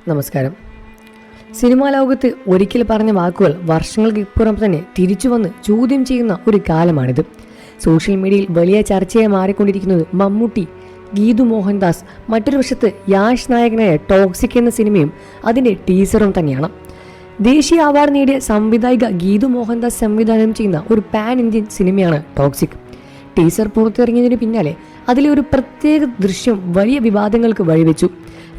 നമസ്കാരം. സിനിമാ ലോകത്ത് ഒരിക്കൽ പറഞ്ഞ വാക്കുകൾ വർഷങ്ങൾക്ക് ഇപ്പുറം തന്നെ തിരിച്ചു വന്ന് ചോദ്യം ചെയ്യുന്ന ഒരു കാലമാണിത്. സോഷ്യൽ മീഡിയയിൽ വലിയ ചർച്ചയായി മാറിക്കൊണ്ടിരിക്കുന്നത് മമ്മൂട്ടി, ഗീതു മോഹൻദാസ്, മറ്റൊരു വശത്ത് യാഷ് നായകനായ ടോക്സിക് എന്ന സിനിമയും അതിൻ്റെ ടീസറും തന്നെയാണ്. ദേശീയ അവാർഡ് നേടിയ സംവിധായിക ഗീതു മോഹൻദാസ് സംവിധാനം ചെയ്യുന്ന ഒരു പാൻ ഇന്ത്യൻ സിനിമയാണ് ടോക്സിക്. ടീസർ പുറത്തിറങ്ങിയതിന് പിന്നാലെ അതിലെ ഒരു പ്രത്യേക ദൃശ്യം വലിയ വിവാദങ്ങൾക്ക് വഴിവെച്ചു.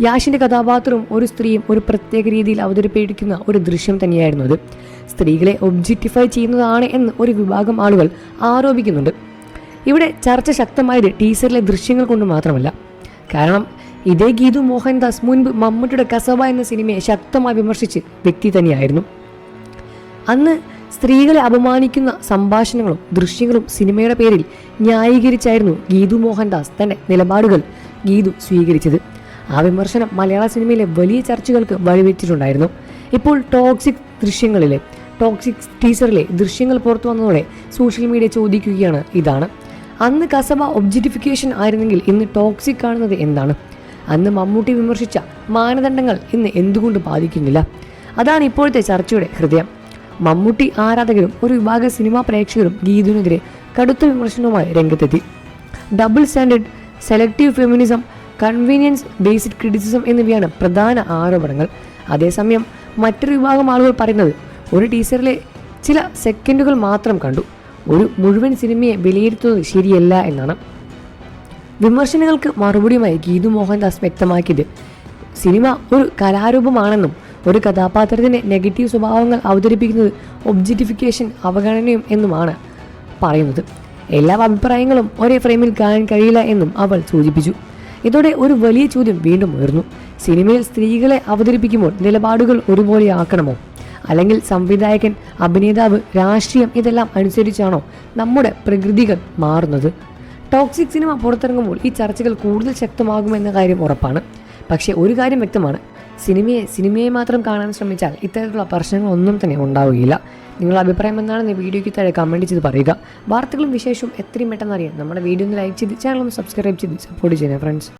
യാഷിന്റെ കഥാപാത്രവും ഒരു സ്ത്രീയും ഒരു പ്രത്യേക രീതിയിൽ അവതരിപ്പിക്കുന്ന ഒരു ദൃശ്യം തന്നെയായിരുന്നു അത്. സ്ത്രീകളെ ഒബ്ജക്റ്റിഫൈ ചെയ്യുന്നതാണ് എന്ന് ഒരു വിഭാഗം ആളുകൾ ആരോപിക്കുന്നുണ്ട്. ഇവിടെ ചർച്ച ശക്തമായത് ടീസറിലെ ദൃശ്യങ്ങൾ കൊണ്ട് മാത്രമല്ല. കാരണം ഇതേ ഗീതു മോഹൻദാസ് മുൻപ് മമ്മൂട്ടിയുടെ കസബ എന്ന സിനിമയെ ശക്തമായി വിമർശിച്ച് വ്യക്തി തന്നെയായിരുന്നു. അന്ന് സ്ത്രീകളെ അപമാനിക്കുന്ന സംഭാഷണങ്ങളും ദൃശ്യങ്ങളും സിനിമയുടെ പേരിൽ ന്യായീകരിച്ചായിരുന്നു ഗീതു മോഹൻദാസ് തന്റെ നിലപാടുകൾ സ്വീകരിച്ചത്. ആ വിമർശനം മലയാള സിനിമയിലെ വലിയ ചർച്ചകൾക്ക് വഴിവെച്ചിട്ടുണ്ടായിരുന്നു. ഇപ്പോൾ ടോക്സിക് ടീസറിലെ ദൃശ്യങ്ങൾ പുറത്തു വന്നതോടെ സോഷ്യൽ മീഡിയ ചോദിക്കുകയാണ് ഇതാണ്. അന്ന് കസബ ഒബ്ജക്റ്റിഫിക്കേഷൻ ആയിരുന്നെങ്കിൽ ഇന്ന് ടോക്സിക് കാണുന്നത് എന്താണ്? അന്ന് മമ്മൂട്ടി വിമർശിച്ച മാനദണ്ഡങ്ങൾ ഇന്ന് എന്തുകൊണ്ട് ബാധിക്കുന്നില്ല? അതാണ് ഇപ്പോഴത്തെ ചർച്ചയുടെ ഹൃദയം. മമ്മൂട്ടി ആരാധകരും ഒരു വിഭാഗ സിനിമാ പ്രേക്ഷകരും ഗീതുവിനെതിരെ കടുത്ത വിമർശനവുമായി രംഗത്തെത്തി. Double standard, selective feminism, convenience based criticism എന്നിവയാണ് പ്രധാന ആരോപണങ്ങൾ. അതേസമയം മറ്റൊരു വിഭാഗം ആളുകൾ പറയുന്നത് ഒരു ടീസറിലെ ചില സെക്കൻഡുകൾ മാത്രം കണ്ടു, ഒരു മുഴുവൻ സിനിമയെ വിലയിരുത്തുന്നത് ശരിയല്ല എന്നാണ്. വിമർശനങ്ങൾക്ക് മറുപടിയുമായി ഗീതു മോഹൻദാസ് വ്യക്തമാക്കിയത് സിനിമ ഒരു കലാരൂപമാണെന്നും ഒരു കഥാപാത്രത്തിന്റെ നെഗറ്റീവ് സ്വഭാവങ്ങൾ അവതരിപ്പിക്കുന്നത് ഒബ്ജക്റ്റിഫിക്കേഷൻ, അവഗണനയും എന്നുമാണ് പറയുന്നത്. എല്ലാ അഭിപ്രായങ്ങളും ഒരേ ഫ്രെയിമിൽ കാണാൻ കഴിയില്ല എന്നും അവൾ സൂചിപ്പിച്ചു. ഇതോടെ ഒരു വലിയ ചോദ്യം വീണ്ടും ഉയർന്നു. സിനിമയിൽ സ്ത്രീകളെ അവതരിപ്പിക്കുമ്പോൾ നിലപാടുകൾ ഒരുപോലെ ആക്കണമോ? അല്ലെങ്കിൽ സംവിധായകൻ, അഭിനേതാവ്, രാഷ്ട്രീയം ഇതെല്ലാം അനുസരിച്ചാണോ നമ്മുടെ പ്രകൃതികൾ മാറുന്നത്? ടോക്സിക് സിനിമ പുറത്തിറങ്ങുമ്പോൾ ഈ ചർച്ചകൾ കൂടുതൽ ശക്തമാകുമെന്ന കാര്യം ഉറപ്പാണ്. പക്ഷേ ഒരു കാര്യം വ്യക്തമാണ്, സിനിമയെ മാത്രം കാണാൻ ശ്രമിച്ചാൽ ഇത്തരത്തിലുള്ള പ്രശ്നങ്ങളൊന്നും തന്നെ ഉണ്ടാവുകയില്ല. നിങ്ങളുടെ അഭിപ്രായം എന്താണെന്ന് വീഡിയോയ്ക്ക് താഴെ കമൻറ്റ് ചെയ്ത് പറയുക. വാർത്തകളും വിശേഷവും എത്രയും പെട്ടെന്ന് അറിയാൻ നമ്മുടെ വീഡിയോ ഒന്ന് ലൈക്ക് ചെയ്ത് ചാനൽ ഒന്ന് സബ്സ്ക്രൈബ് ചെയ്ത് സപ്പോർട്ട് ചെയ്യുക ഫ്രണ്ട്സ്.